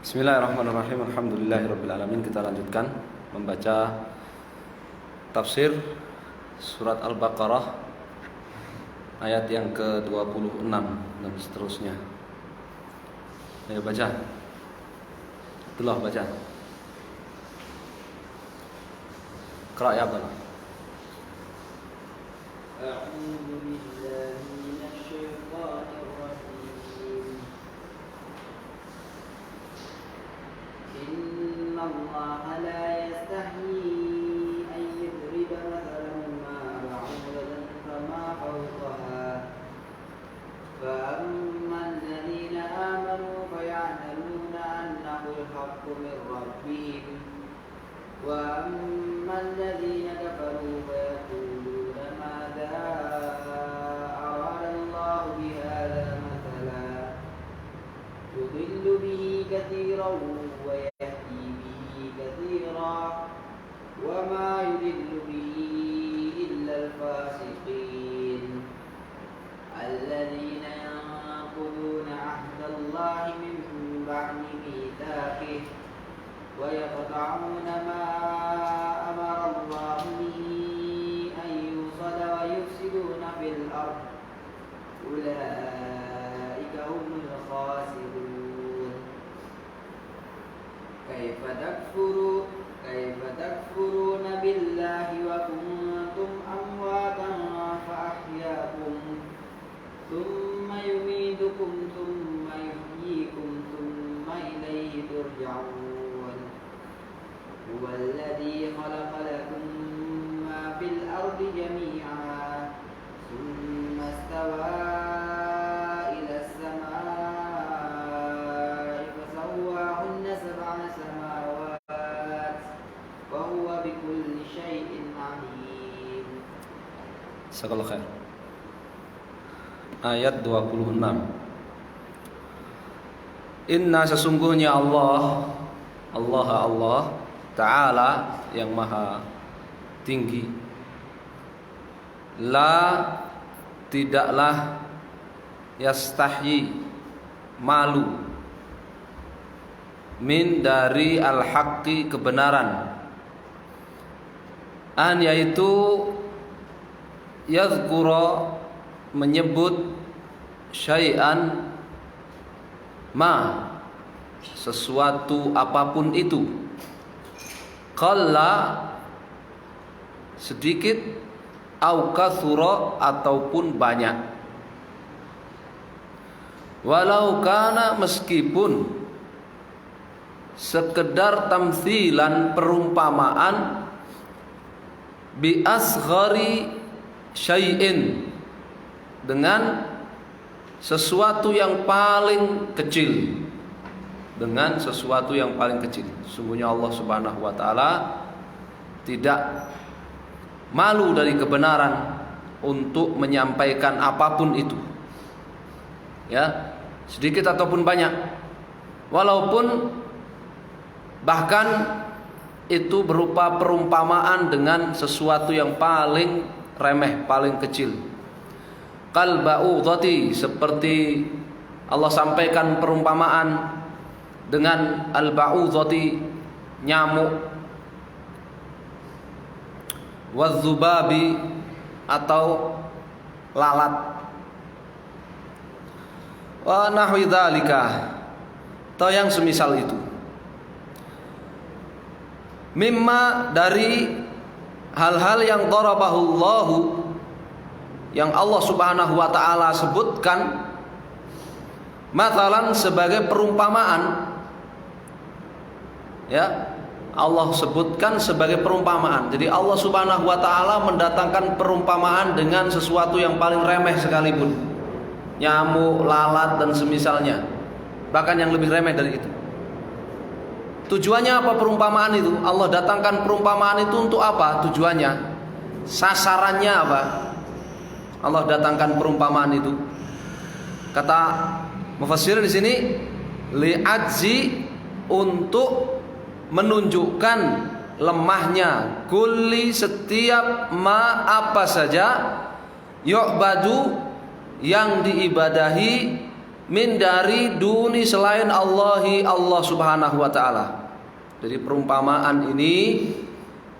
Bismillahirrahmanirrahim. Alhamdulillahirabbil alamin. Kita lanjutkan membaca tafsir surat Al-Baqarah ayat yang ke-26 dan seterusnya. Ayo baca. Itulah baca. Qira ya Abdullah. A'udzu billahi minasy syaithanir rajim. Inna Allaha la yastahyi an yadriba mathalan ma ba'udatan fama fawqaha fa amma alladhina amanu faya'lamuna annahu al-haqqu min rabbihim wa amma alladhina kafaru fayaquluna madha arada Allahu bihadha mathala yudillu bihi katsiran wa yahdi bihi katsiran wa ma yudillu bihi illa al-fasiqin alladhina yanquduna 'ahda Allahi min ba'di mithaqihi wa yaqta'una ma amara Allahu bihi an yusala wa yufsiduna fil ard ulaika humul khasirun. Kaifa takfuruna billahi wa kuntum amwatan fa ahyaakum thumma yumeetukum thumma yuhyikum thumma ilayhi turja'un. Huwallazi khalaqa lakum ma fil ardi jami'an thumma istawaa ila as-samaa'i fasawwaahunna sab'a samawat wa huwa bikulli syai'in 'alim. Jazakallahu khair. Ayat 26. Inna sesungguhnya Allah Ta'ala yang maha tinggi, la tidaklah yastahyi malu min dari al-haqqi kebenaran, an yaitu yadhkura menyebut syai'an ma sesuatu apapun itu, qalla sedikit, au katsura ataupun banyak, walau kana meskipun sekedar tamthilan perumpamaan, bi asghari syai'in dengan sesuatu yang paling kecil, dengan sesuatu yang paling kecil. Sungguhnya Allah Subhanahu wa taala tidak malu dari kebenaran untuk menyampaikan apapun itu, ya, sedikit ataupun banyak, walaupun bahkan itu berupa perumpamaan dengan sesuatu yang paling remeh, paling kecil. Kal ba'udhati, seperti Allah sampaikan perumpamaan dengan al-ba'udhati, nyamuk, wadzubabi atau lalat, wa nahwi dzalika, atau yang semisal itu, mimma dari hal-hal yang darabahullahu, yang Allah Subhanahu wa taala sebutkan, mathalan sebagai perumpamaan, ya, Allah sebutkan sebagai perumpamaan. Jadi Allah Subhanahu wa taala mendatangkan perumpamaan dengan sesuatu yang paling remeh sekalipun, nyamuk, lalat dan semisalnya, bahkan yang lebih remeh dari itu. Tujuannya apa perumpamaan itu? Allah datangkan perumpamaan itu untuk apa? Tujuannya, sasarannya apa? Allah datangkan perumpamaan itu. Kata mufassir di sini, li'ajzi, untuk menunjukkan lemahnya, kulli, setiap ma apa saja, yu'badu yang diibadahi, min dari duni selain Allahi Allah Subhanahu wa taala. Jadi perumpamaan ini,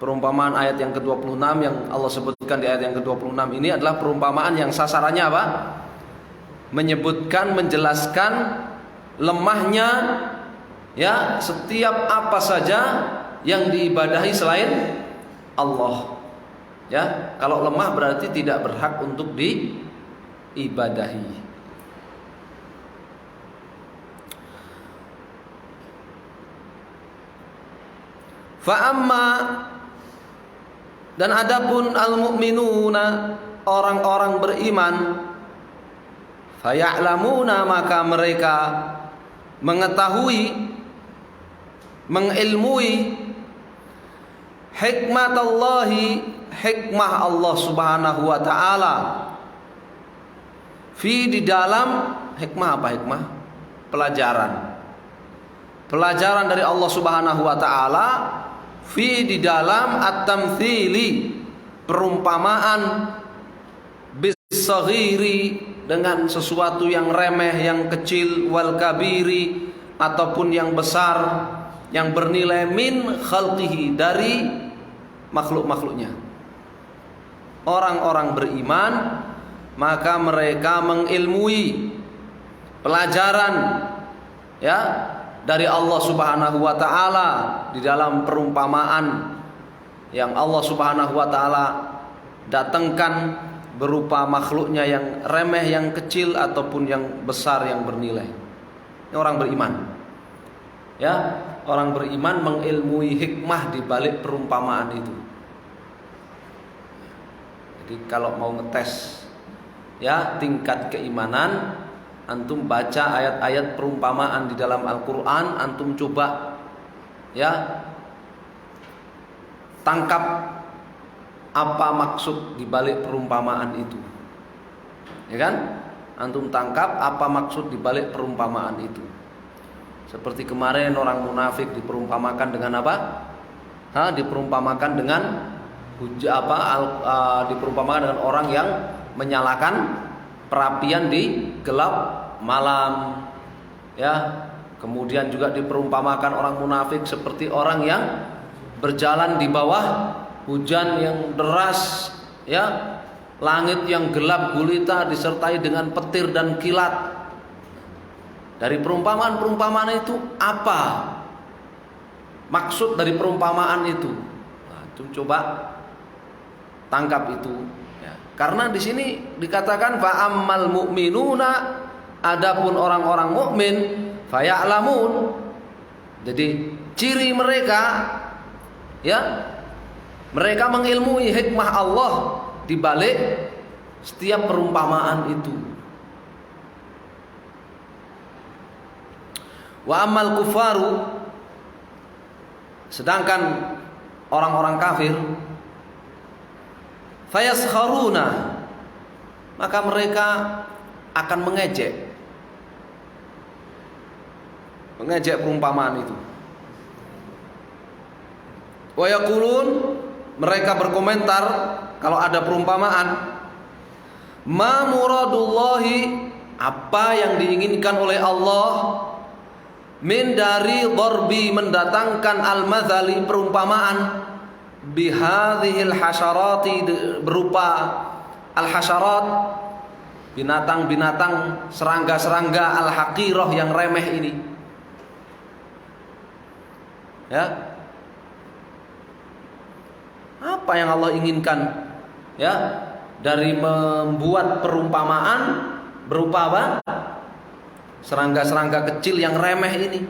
perumpamaan ayat yang ke-26 yang Allah sebutkan di ayat yang ke-26 ini adalah perumpamaan yang sasarannya apa? Menyebutkan, menjelaskan lemahnya ya setiap apa saja yang diibadahi selain Allah. Ya, kalau lemah berarti tidak berhak untuk diibadahi. Fa'amma, dan adapun al-mu'minuna, orang-orang beriman, faya'lamuna, maka mereka mengetahui, mengilmui hikmatallahi, hikmah Allah Subhanahu wa taala, fi, di dalam, hikmah apa hikmah? Pelajaran dari Allah Subhanahu wa taala, fi, di dalam at-tamtsili, perumpamaan, bis-saghiri, dengan sesuatu yang remeh, yang kecil, wal kabiri, ataupun yang besar, yang bernilai, min khalqihi, dari makhluk-makhluknya. Orang-orang beriman maka mereka mengilmui pelajaran ya dari Allah Subhanahu wa taala di dalam perumpamaan yang Allah Subhanahu wa taala datangkan berupa makhluknya yang remeh, yang kecil, ataupun yang besar, yang bernilai. Ini orang beriman. Ya, orang beriman mengilmui hikmah di balik perumpamaan itu. Jadi kalau mau ngetes ya tingkat keimanan, antum baca ayat-ayat perumpamaan di dalam Al-Qur'an, antum coba ya tangkap apa maksud di balik perumpamaan itu. Ya kan? Antum tangkap apa maksud di balik perumpamaan itu. Seperti kemarin orang munafik diperumpamakan dengan apa? Diperumpamakan dengan diperumpamakan dengan orang yang menyalakan perapian di gelap malam. Ya. Kemudian juga diperumpamakan orang munafik seperti orang yang berjalan di bawah hujan yang deras, ya, langit yang gelap gulita disertai dengan petir dan kilat. Dari perumpamaan-perumpamaan itu apa maksud dari perumpamaan itu? Nah, itu coba tangkap itu. Ya. Karena di sini dikatakan fa'ammal mu'minuna, adapun orang-orang mukmin, faya'lamun. Jadi ciri mereka, ya, mereka mengilmui hikmah Allah di balik setiap perumpamaan itu. Wa ammal kufaru, sedangkan orang-orang kafir, fayaskharuna, maka mereka akan mengejek perumpamaan itu. Wa yaqulun, mereka berkomentar kalau ada perumpamaan, ma muradullahi, apa yang diinginkan oleh Allah, min dari dharbi, mendatangkan al-mazali, perumpamaan, bihadhil hasyarati, berupa al-hasyarat, binatang-binatang, serangga-serangga al-haqirah yang remeh ini. Ya. Apa yang Allah inginkan ya dari membuat perumpamaan berupa apa? Serangga-serangga kecil yang remeh ini.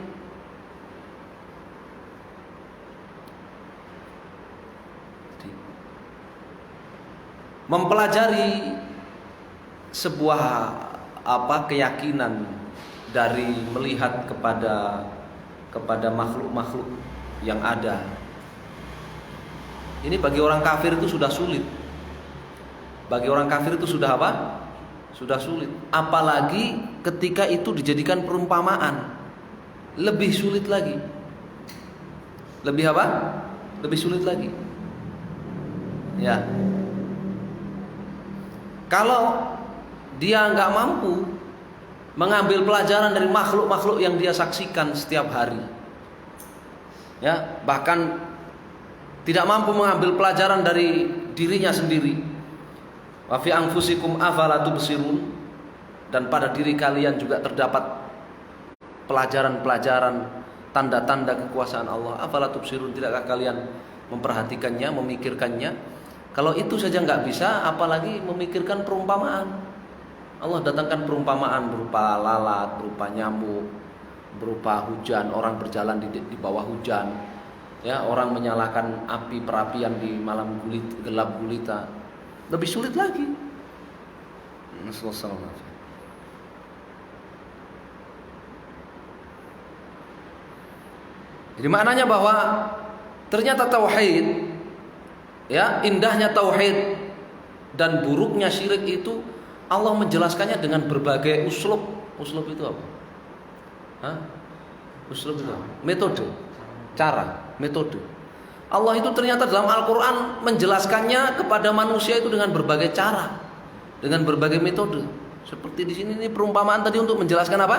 Mempelajari sebuah keyakinan dari melihat kepada makhluk-makhluk yang ada. Ini bagi orang kafir itu sudah sulit. Bagi orang kafir itu sudah apa? Sudah sulit. Apalagi ketika itu dijadikan perumpamaan, lebih sulit lagi. Lebih apa? Lebih sulit lagi. Ya. Kalau dia nggak mampu mengambil pelajaran dari makhluk-makhluk yang dia saksikan setiap hari. Ya, bahkan tidak mampu mengambil pelajaran dari dirinya sendiri. Wa fi anfusikum afala tubsirun, dan pada diri kalian juga terdapat pelajaran-pelajaran, tanda-tanda kekuasaan Allah. Afala tubsirun, tidakkah kalian memperhatikannya, memikirkannya? Kalau itu saja nggak bisa, apalagi memikirkan perumpamaan. Allah datangkan perumpamaan berupa lalat, berupa nyamuk, berupa hujan, orang berjalan di bawah hujan, ya, orang menyalakan api perapian di malam gelap gulita. Lebih sulit lagi. Jadi maknanya bahwa ternyata tauhid, ya, indahnya tauhid dan buruknya syirik itu Allah menjelaskannya dengan berbagai uslub. Uslub itu apa? Hah? Uslub itu apa? Metode, cara, metode. Allah itu ternyata dalam Al-Quran menjelaskannya kepada manusia itu dengan berbagai cara, dengan berbagai metode. Seperti di sini ini perumpamaan tadi untuk menjelaskan apa?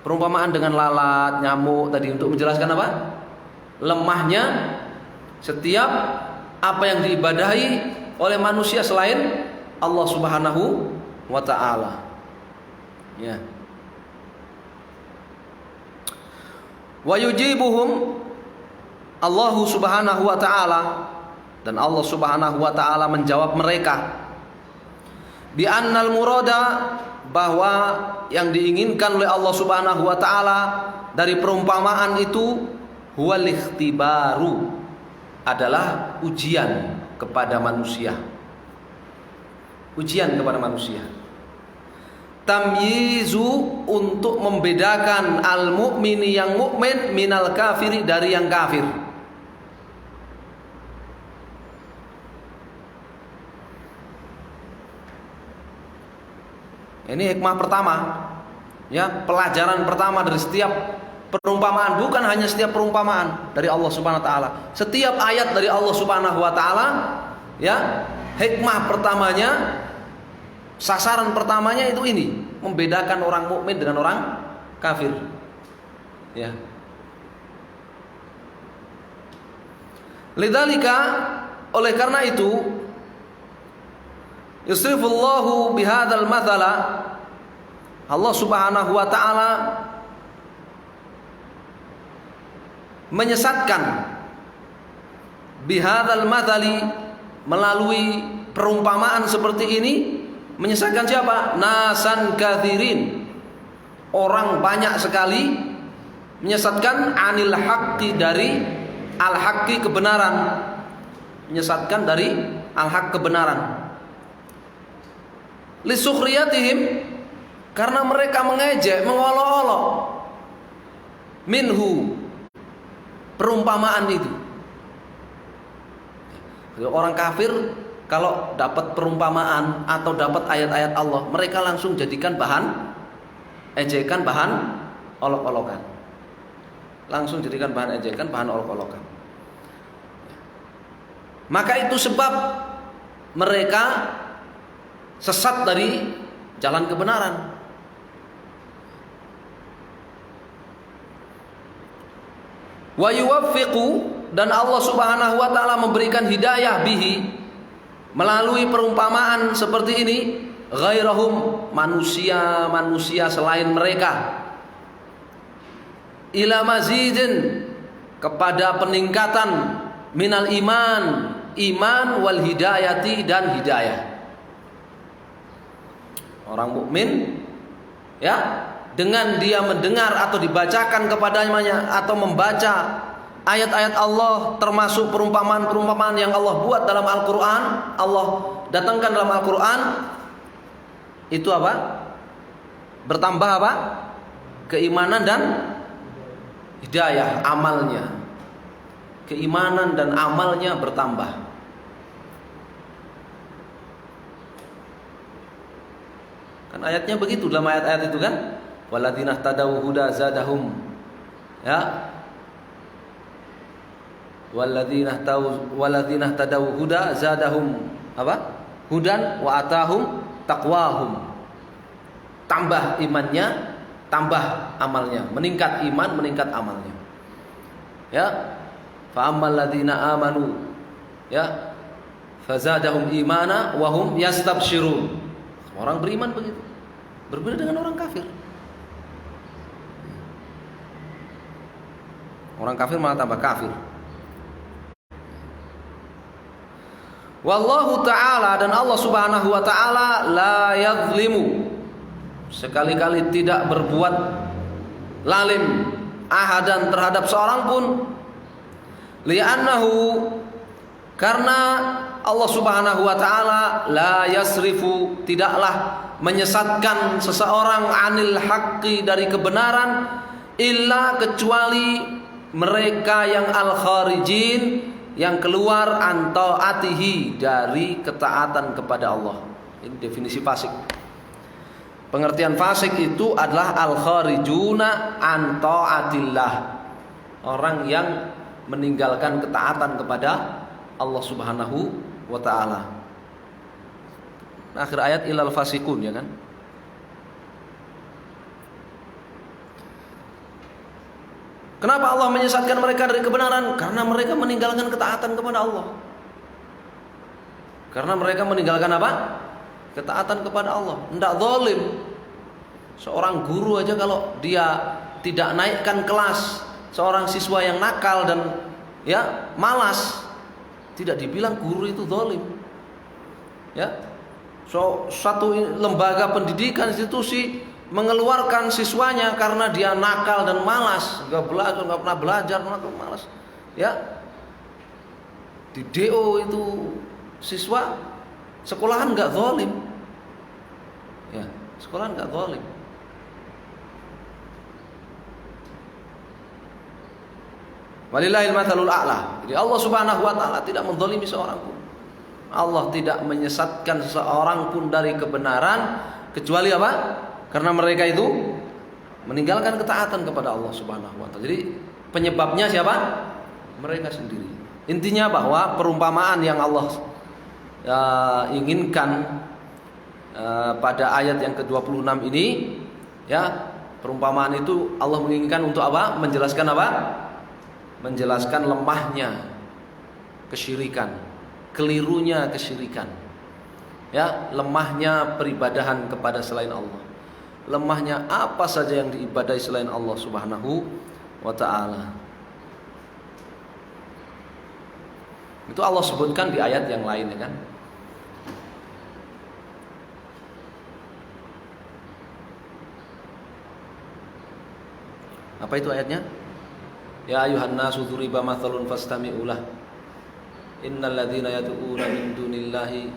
Perumpamaan dengan lalat, nyamuk tadi untuk menjelaskan apa? Lemahnya setiap apa yang diibadahi oleh manusia selain Allah Subhanahu wa ta'ala. Ya. Wa yujibuhum, Allah Subhanahu wa ta'ala, dan Allah Subhanahu wa ta'ala menjawab mereka bi annal murada, bahwa yang diinginkan oleh Allah Subhanahu wa ta'ala dari perumpamaan itu huwal ikhtibaru, adalah ujian kepada manusia. Ujian kepada manusia. Tamyizu, untuk membedakan al-mu'mini, yang mukmin, minal kafiri, dari yang kafir. Ini hikmah pertama, ya, pelajaran pertama dari setiap perumpamaan. Bukan hanya setiap perumpamaan dari Allah Subhanahu wa ta'ala, setiap ayat dari Allah Subhanahu wa ta'ala, ya, hikmah pertamanya, sasaran pertamanya itu ini, membedakan orang mukmin dengan orang kafir. Ya. Lidzalika, oleh karena itu, yusrifullahu bihadzal mathala, Allah Subhanahu wa ta'ala menyesatkan bihadzal mathali, melalui perumpamaan seperti ini, menyesatkan siapa? Nasan katsirin, orang banyak sekali, menyesatkan anil haqqi, dari al-haqqi, kebenaran, menyesatkan dari al-haq, kebenaran. Lisukhriyatihim, karena mereka mengejek, mengolok-olok, minhu, perumpamaan itu. Orang kafir kalau dapat perumpamaan atau dapat ayat-ayat Allah, mereka langsung jadikan bahan ejekan, bahan olok-olokan. Langsung jadikan bahan ejekan, bahan olok-olokan. Maka itu sebab mereka sesat dari jalan kebenaran. Wa yuwaffiqu, dan Allah Subhanahu wa ta'ala memberikan hidayah bihi, melalui perumpamaan seperti ini, ghairahum, manusia selain mereka, ila mazidin, kepada peningkatan, minal iman wal hidayati, dan hidayah. Orang mukmin, ya, dengan dia mendengar atau dibacakan kepadanya atau membaca ayat-ayat Allah, termasuk perumpamaan-perumpamaan yang Allah buat dalam Al-Quran, Allah datangkan dalam Al-Quran, itu apa? Bertambah apa? Keimanan dan hidayah, amalnya. Keimanan dan amalnya bertambah. Kan ayatnya begitu dalam ayat-ayat itu kan, waladzina tadaw huda zadahum, ya, waladzina tadaw huda zadahum apa? Hudan wa atahum taqwahum. tambah imannya, tambah amalnya, meningkat iman, meningkat amalnya. Ya, fa ammal ladzina amanu, ya, fazadahum imana wa hum yastabsyirun. Orang beriman begitu. Berbeda dengan orang kafir. Orang kafir malah tambah kafir. Wallahu ta'ala, dan Allah subhanahu wa ta'ala la yadhlimu, sekali-kali tidak berbuat lalim ahadan terhadap seorang pun, li'annahu, karena Allah subhanahu wa ta'ala la yasrifu, tidaklah menyesatkan seseorang anil haqqi, dari kebenaran, illa, kecuali mereka yang al-kharijin, yang keluar an ta'atihi, dari ketaatan kepada Allah. Ini definisi fasik. Pengertian fasik itu adalah al-kharijuna an ta'atillah, orang yang meninggalkan ketaatan kepada Allah subhanahu wa ta'ala. Akhir ayat ilal fasikun, ya kan? Kenapa Allah menyesatkan mereka dari kebenaran? Karena mereka meninggalkan ketaatan kepada Allah. Karena mereka meninggalkan apa? Ketaatan kepada Allah. Tidak zalim. Seorang guru aja kalau dia tidak naikkan kelas seorang siswa yang nakal dan ya malas, tidak dibilang guru itu zalim. Ya. Satu lembaga pendidikan, institusi mengeluarkan siswanya karena dia nakal dan malas, nggak pernah belajar, malas, ya, di DO itu siswa, sekolahan nggak zalim, ya, sekolahan nggak zalim. Walillahil matsalul a'la. Jadi Allah subhanahu wa ta'ala tidak menzalimi seorang pun. Allah tidak menyesatkan seseorang pun dari kebenaran, kecuali apa? Karena mereka itu meninggalkan ketaatan kepada Allah subhanahu wa ta'ala. Jadi penyebabnya siapa? Mereka sendiri. Intinya bahwa perumpamaan yang Allah inginkan pada ayat yang ke-26 ini, ya, perumpamaan itu Allah menginginkan untuk apa? Menjelaskan apa? Menjelaskan lemahnya kesyirikan, kelirunya kesyirikan, ya, lemahnya peribadahan kepada selain Allah, lemahnya apa saja yang diibadai selain Allah subhanahu wa ta'ala. Itu Allah sebutkan di ayat yang lain, ya kan? Apa itu ayatnya? Ya ayuhan nasu dzuriba mathalun fastami'u lah. Innal ladzina yad'una min dunillahi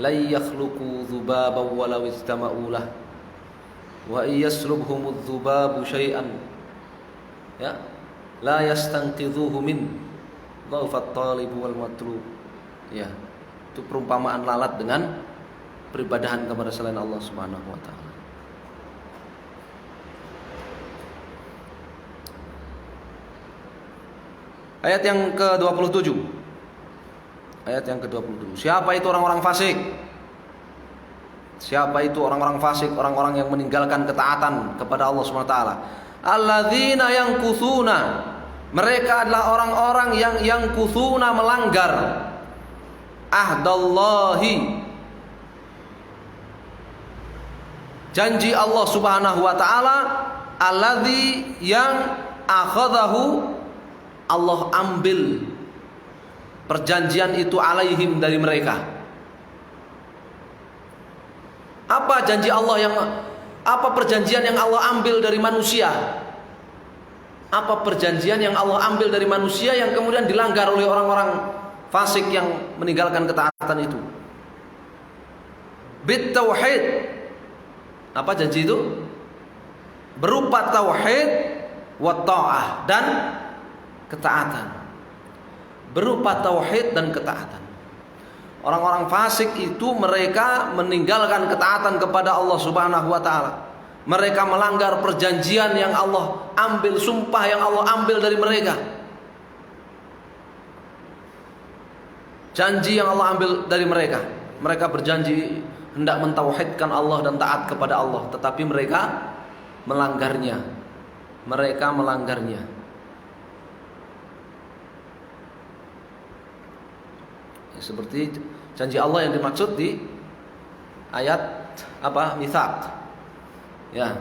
la yakhluqu dzubaban walau istama'u lah. Wa iyaslubhumudz dzubabu syai'an, ya, la yastanqidhuhu min dhafat talib wal matlub. Ya, itu perumpamaan lalat dengan peribadahan kepada selain Allah Subhanahu wa taala. Ayat yang ke-27. Ayat yang ke-27. Siapa itu orang-orang fasik? Siapa itu orang-orang fasik? Orang-orang yang meninggalkan ketaatan kepada Allah Subhanahu wa taala. Alladzina yankutsuna. Mereka adalah orang-orang yang yankutsuna, melanggar ahdallahi, janji Allah Subhanahu wa taala, alladzi yang akhadahu, Allah ambil perjanjian itu alaihim, dari mereka. Apa janji Allah apa perjanjian yang Allah ambil dari manusia? Apa perjanjian yang Allah ambil dari manusia yang kemudian dilanggar oleh orang-orang fasik yang meninggalkan ketaatan itu? Bit tauhid. Apa janji itu? Berupa tauhid wa ta'ah, dan ketaatan. Berupa tauhid dan ketaatan. Orang-orang fasik itu mereka meninggalkan ketaatan kepada Allah Subhanahu wa taala. Mereka melanggar perjanjian yang Allah ambil, sumpah yang Allah ambil dari mereka. Janji yang Allah ambil dari mereka. Mereka berjanji hendak mentauhidkan Allah dan taat kepada Allah, tetapi mereka melanggarnya. Ya, seperti janji Allah yang dimaksud di ayat apa? Mitsaq. Ya.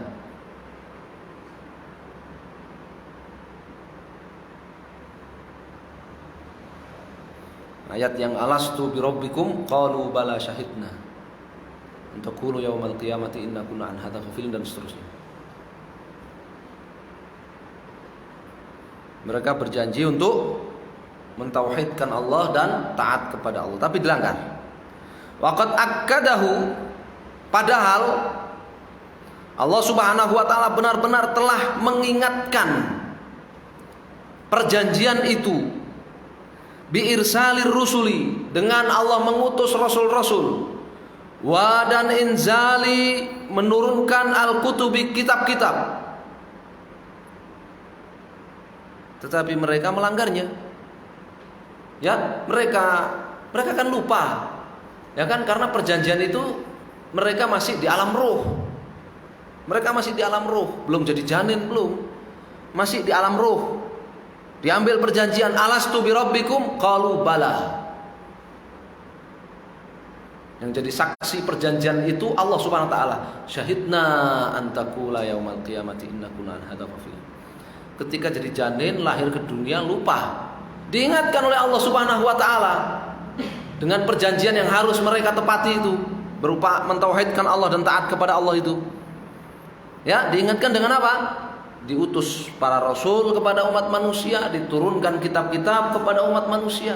Ayat yang alastu birabbikum qalu bala syahidna antaqulu yaumal qiyamati inna kunna an hadza ghafilin dan seterusnya. Mereka berjanji untuk mentauhidkan Allah dan taat kepada Allah, tapi dilanggar. Waqad akkadahu, padahal Allah Subhanahu wa taala benar-benar telah mengingatkan perjanjian itu biirsalir rusuli, dengan Allah mengutus rasul-rasul, wa dan inzali, menurunkan al-kutubi, kitab-kitab. Tetapi mereka melanggarnya. Ya, mereka kan lupa. Ya kan, karena perjanjian itu mereka masih di alam ruh. Belum jadi janin, belum. Masih di alam ruh. Diambil perjanjian, alastu birabbikum qalu bala. Yang jadi saksi perjanjian itu Allah Subhanahu wa taala. Syahidna antaqula yaumal qiyamati inna kunna an hadza ghafilin. Ketika jadi janin, lahir ke dunia, lupa. Diingatkan oleh Allah Subhanahu wa taala dengan perjanjian yang harus mereka tepati itu, berupa mentauhidkan Allah dan taat kepada Allah itu. Ya, diingatkan dengan apa? Diutus para rasul kepada umat manusia, diturunkan kitab-kitab kepada umat manusia.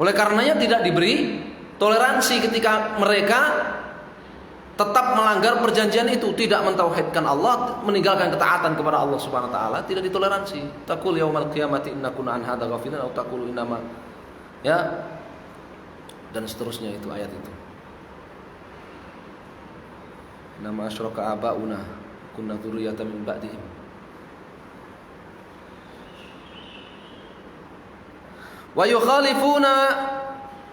Oleh karenanya tidak diberi toleransi ketika mereka tetap melanggar perjanjian itu, tidak mentauhidkan Allah, meninggalkan ketaatan kepada Allah Subhanahu wa taala, tidak ditoleransi. Taqul yaumal qiyamati inna kunna an hadza ghafilin atau taqulu innama, ya, dan seterusnya itu ayat itu. Nama asyraka abauna kunna dzurriyyatan min ba'dihim. Wa yukhalifuna,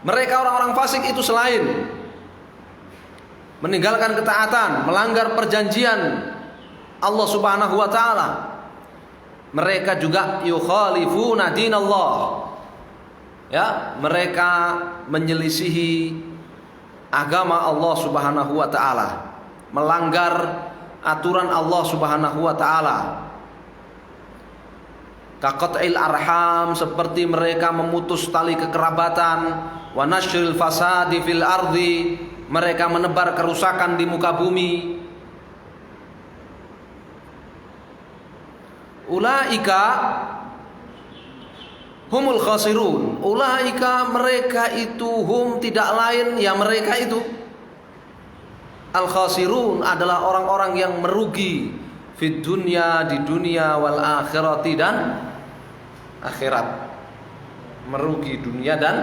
mereka orang-orang fasik itu selain meninggalkan ketaatan, melanggar perjanjian Allah Subhanahu wa taala, mereka juga yukhalifuna dinallah. Ya, mereka menyelisihi agama Allah Subhanahu wa taala, melanggar aturan Allah Subhanahu wa taala. Kaqat'il arham, seperti mereka memutus tali kekerabatan, wa nasyril fasadi fil ardi, mereka menebar kerusakan di muka bumi. Ulaika humul khasirun. Ulaika, mereka itu, hum tidak lain ya mereka itu, al khasirun adalah orang-orang yang merugi fid dunya, di dunia, wal akhirati, dan akhirat. Merugi dunia dan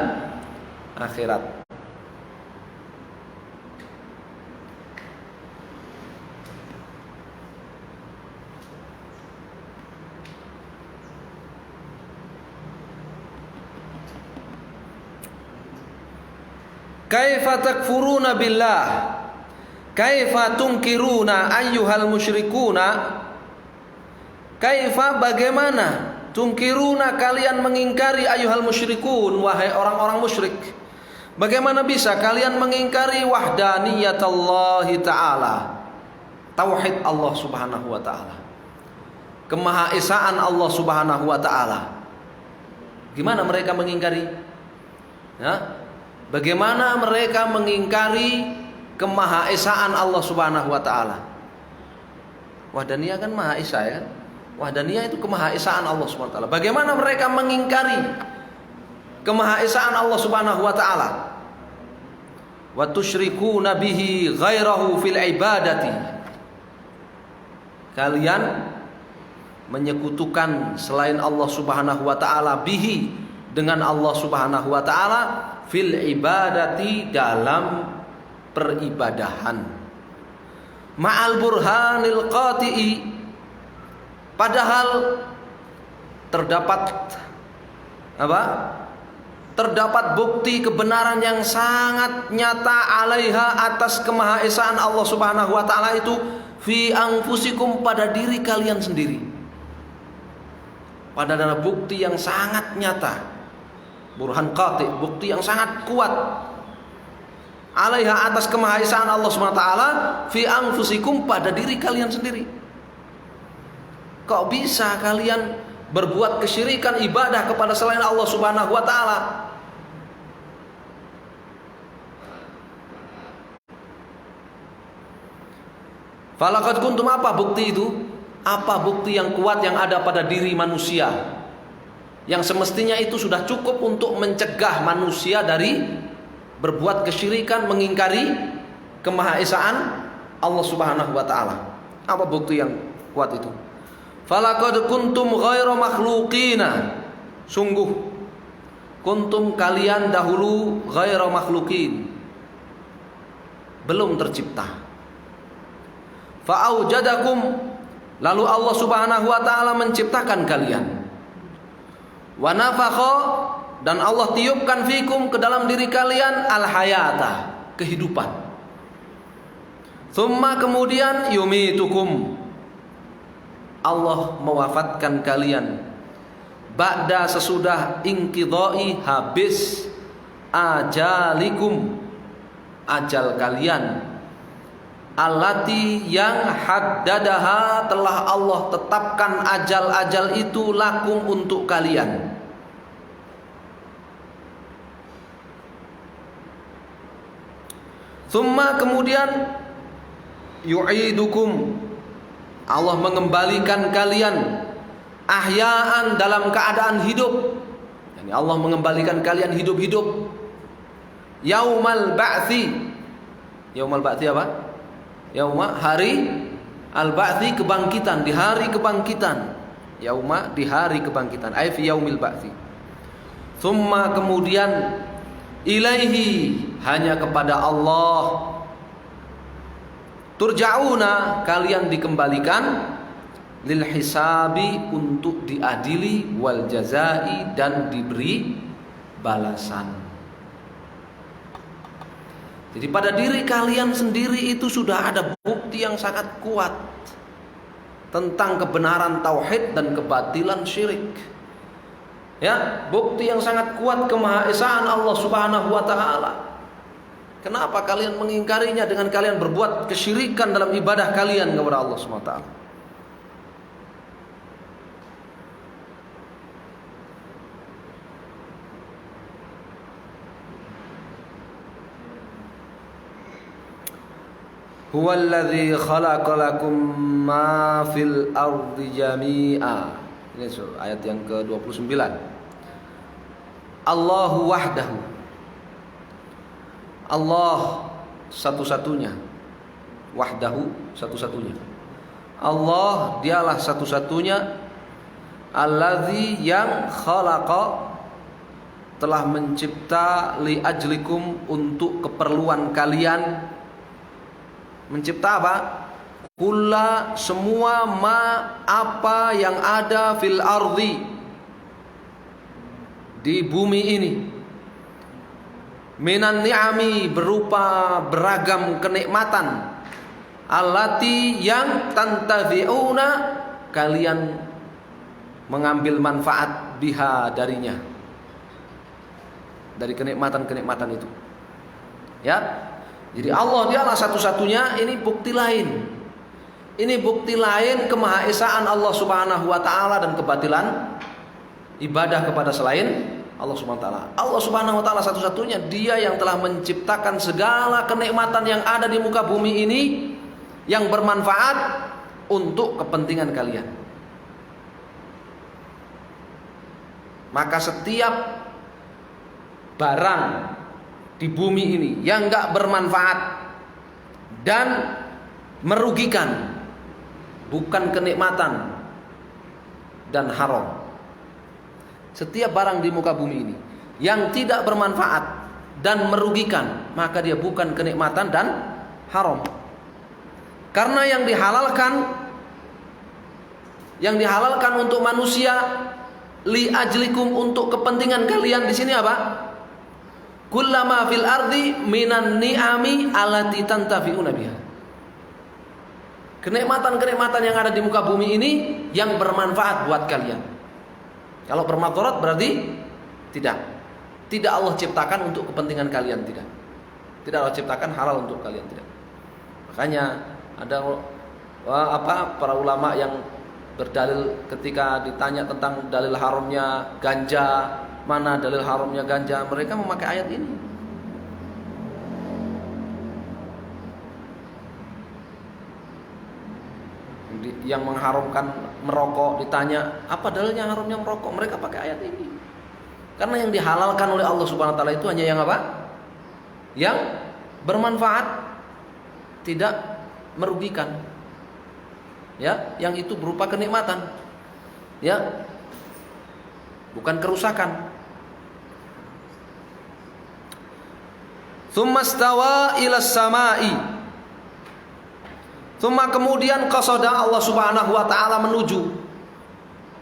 akhirat. Kaifa takfuruna billah, kaifa tunkiruna ayyuhal musyrikuna. Kaifa, bagaimana, tunkiruna, kalian mengingkari, ayyuhal musyrikun, wahai orang-orang musyrik. Bagaimana bisa kalian mengingkari wahdaniyatallahi ta'ala, tauhid Allah Subhanahu wa ta'ala, kemahaesaan Allah Subhanahu wa ta'ala. Gimana mereka mengingkari? Ya? Bagaimana mereka mengingkari kemahaesaan Allah Subhanahu wa taala? Wahdaniyah kan Maha Esa, ya kan? Wahdaniyah itu kemahaesaan Allah Subhanahu wa taala. Bagaimana mereka mengingkari kemahaesaan Allah Subhanahu wa taala? Wa tusyrikuna bihi ghairahu fil ibadati. Kalian menyekutukan selain Allah Subhanahu wa taala, bihi, dengan Allah Subhanahu wa taala, fil ibadati, dalam peribadahan, ma'al burhanil qati'i, padahal terdapat apa? Terdapat bukti kebenaran yang sangat nyata alaiha atas kemahaesaan Allah Subhanahu wa taala itu fi anfusikum pada diri kalian sendiri. Pada ada bukti yang sangat nyata. Burhan qati, bukti yang sangat kuat. Alaiha atas kemahaesaan Allah Subhanahu wa taala fi anfusikum pada diri kalian sendiri. Kok bisa kalian berbuat kesyirikan ibadah kepada selain Allah Subhanahu wa taala? Falaqad kuntum, apa bukti itu? Apa bukti yang kuat yang ada pada diri manusia? Yang semestinya itu sudah cukup untuk mencegah manusia dari berbuat kesyirikan, mengingkari kemahaesaan Allah Subhanahu wa taala. Apa bukti yang kuat itu? Falaqad kuntum ghaira makhluqina. Sungguh kuntum kalian dahulu ghaira makhluqin, belum tercipta. Fa'aujadakum, lalu Allah Subhanahu wa taala menciptakan kalian. Wa nafakha, dan Allah tiupkan fikum ke dalam diri kalian al-hayata, kehidupan. Tsumma, kemudian yumitukum, Allah mewafatkan kalian. Ba'da, sesudah inqidha'i, habis ajalikum, ajal kalian. Allati, yang haddadaha, telah Allah tetapkan ajal-ajal itu lakum, untuk kalian. Tsumma, kemudian yu'idukum, Allah mengembalikan kalian ahya'an, dalam keadaan hidup. Yani Allah mengembalikan kalian hidup-hidup. Yaumal ba'tsi, yaumal ba'tsi apa? Yauma, hari al-ba'tsi, kebangkitan, di hari kebangkitan. Yauma, di hari kebangkitan, ay fi yaumil ba'tsi. Tsumma, kemudian ilaihi, hanya kepada Allah. Turja'una, kalian dikembalikan. Lil hisabi, untuk diadili. Wal jazai, dan diberi balasan. Jadi pada diri kalian sendiri itu sudah ada bukti yang sangat kuat tentang kebenaran tauhid dan kebatilan syirik. Ya, bukti yang sangat kuat kemahaesaan Allah Subhanahu wa taala. Kenapa kalian mengingkarinya dengan kalian berbuat kesyirikan dalam ibadah kalian kepada Allah Subhanahu wa taala? Huwallazi khalaqa lakum ma fil ardi jami'a. Ini ayat yang ke-29. Allahu wahdahu, Allah satu-satunya. Wahdahu, satu-satunya. Allah, dialah satu-satunya. Allazi, yang khalaqa, telah mencipta, li ajlikum, untuk keperluan kalian. Mencipta apa? Kulla, semua, ma, apa yang ada, fil ardi, di bumi ini. Minan ni'ami, berupa beragam kenikmatan. Allati, yang tantafi'una, kalian mengambil manfaat biha, darinya, dari kenikmatan-kenikmatan itu. Ya. Jadi Allah, dialah satu-satunya. Ini bukti lain. Ini bukti lain kemahaesaan Allah Subhanahu wa taala dan kebatilan ibadah kepada selain Allah Subhanahu wa taala. Allah Subhanahu wa taala satu-satunya, Dia yang telah menciptakan segala kenikmatan yang ada di muka bumi ini yang bermanfaat untuk kepentingan kalian. Maka setiap barang di bumi ini yang enggak bermanfaat dan merugikan, bukan kenikmatan dan haram. Setiap barang di muka bumi ini yang tidak bermanfaat dan merugikan, maka dia bukan kenikmatan dan haram. Karena yang dihalalkan untuk manusia li ajlikum, untuk kepentingan kalian. Di sini apa? Kullama fil ardi minan ni'ami allati tantafi'una biha. Kenikmatan-kenikmatan yang ada di muka bumi ini yang bermanfaat buat kalian. Kalau bermadarat berarti tidak. Tidak Allah ciptakan untuk kepentingan kalian, tidak. Tidak Allah ciptakan halal untuk kalian, tidak. Makanya ada para ulama yang berdalil ketika ditanya tentang dalil haramnya ganja, mana dalil haramnya ganja, mereka memakai ayat ini. Yang mengharamkan merokok ditanya apa dalilnya haramnya merokok, mereka pakai ayat ini. Karena yang dihalalkan oleh Allah Subhanahu wa taala itu hanya yang apa? Yang bermanfaat, tidak merugikan. Ya, yang itu berupa kenikmatan. Ya. Bukan kerusakan. Tsumma stawa ilas samai. Tsumma kemudian qasada, Allah Subhanahu wa taala menuju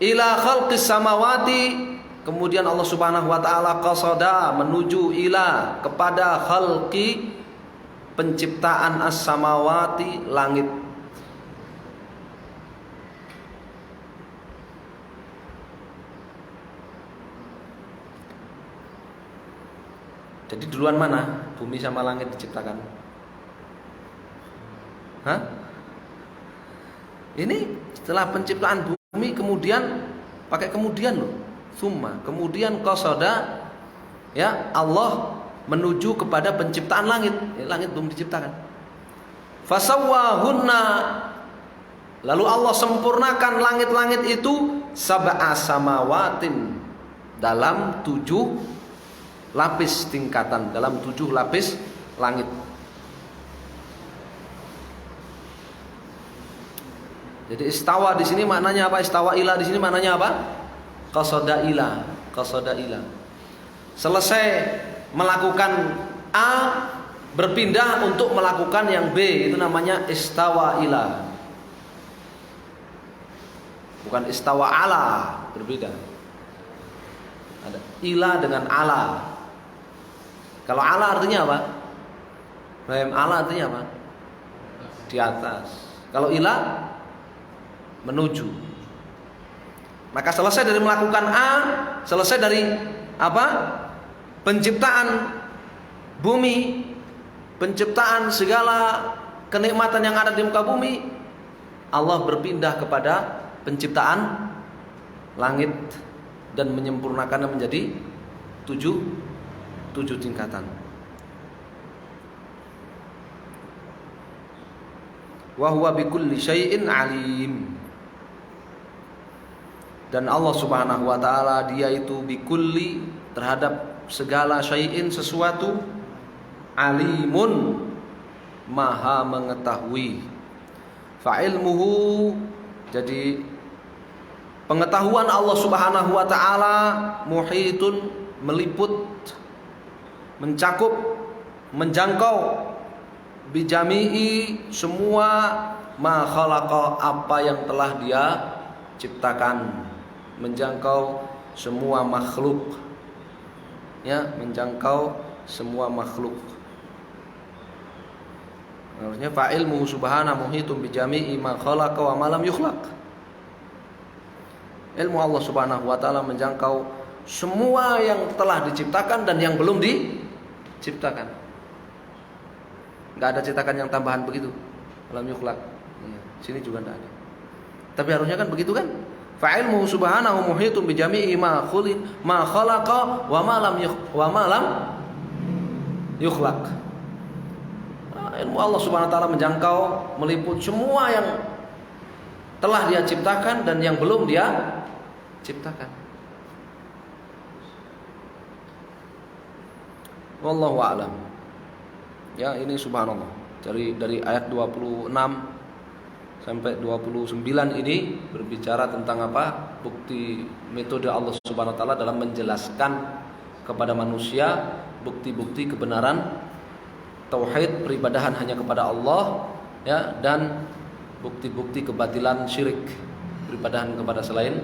ila khalqis samawati. Kemudian Allah Subhanahu wa taala qasada menuju ila kepada khalqi, penciptaan as-samawati, langit. Jadi duluan mana? Bumi sama langit diciptakan? Hah? Ini setelah penciptaan bumi kemudian pakai kemudian loh. Summa, kemudian qasada, ya, Allah menuju kepada penciptaan langit. Langit belum diciptakan. Fasawwahunna, lalu Allah sempurnakan langit-langit itu sab'a samawatin, dalam 7 lapis tingkatan, dalam 7 lapis langit. Jadi istawa di sini maknanya apa? Istawa ila di sini maknanya apa? Qasada ila, qasada ila. Selesai melakukan A, berpindah untuk melakukan yang B, itu namanya istawa ila. Bukan istawa ala, berbeda. Ada ila dengan ala. Kalau ala artinya apa? Ala artinya apa? Di atas. Kalau ila menuju. Maka selesai dari melakukan A, selesai dari apa? Penciptaan bumi, penciptaan segala kenikmatan yang ada di muka bumi, Allah berpindah kepada penciptaan langit dan menyempurnakannya menjadi 7 tingkatan. Wa huwa bikulli syai'in alim. Dan Allah Subhanahu wa taala, Dia itu bikulli, terhadap segala syai'in, sesuatu, alimun, maha mengetahui. Fa'ilmuhu, jadi pengetahuan Allah Subhanahu wa taala muhitun, meliput, mencakup, menjangkau, bijami'i, semua ma khalaqa, apa yang telah Dia ciptakan, menjangkau semua makhluk, ya, menjangkau semua makhluk. Artinya fa'ilmuhu subhanahu muhitun bijami'i ma khalaqa wa ma lam yukhlaq. Ilmu Allah Subhanahu wa taala menjangkau semua yang telah diciptakan dan yang belum diciptakan. Enggak ada cetakan yang tambahan begitu. Lam yukhlaq. Ya, sini juga enggak ada. Tapi harusnya kan begitu kan? Fa'ilmuhu subhanahu muhitun bijami'i ma khalaqa wa ma lam yukhlaq. Ilmu Allah Subhanahu wa taala menjangkau, meliput semua yang telah Dia ciptakan dan yang belum Dia ciptakan. Wallahu a'lam. Ya, ini subhanallah. Dari ayat 26 sampai 29 ini berbicara tentang apa? Bukti metode Allah Subhanahu wa taala dalam menjelaskan kepada manusia bukti-bukti kebenaran tauhid, peribadahan hanya kepada Allah, ya, dan bukti-bukti kebatilan syirik, peribadahan kepada selain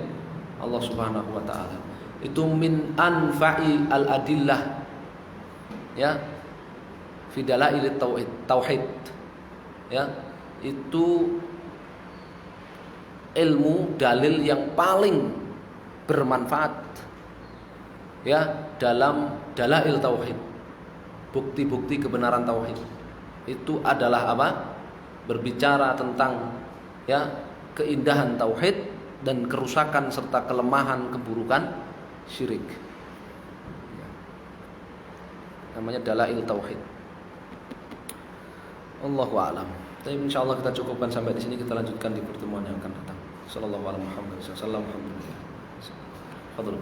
Allah Subhanahu wa taala. Itu min anfa'i al-adillah ya fi dalail tauhid ya, itu ilmu dalil yang paling bermanfaat ya dalam dalail tauhid, bukti-bukti kebenaran tauhid. Itu adalah apa? Berbicara tentang ya keindahan tauhid dan kerusakan serta kelemahan keburukan syirik. Namanya dalail tauhid. Allahu a'lam. Tapi insyaallah kita cukupkan sampai di sini, kita lanjutkan di pertemuan yang akan datang. Sallallahu alaihi wasallam. Alhamdulillah. Fadhil.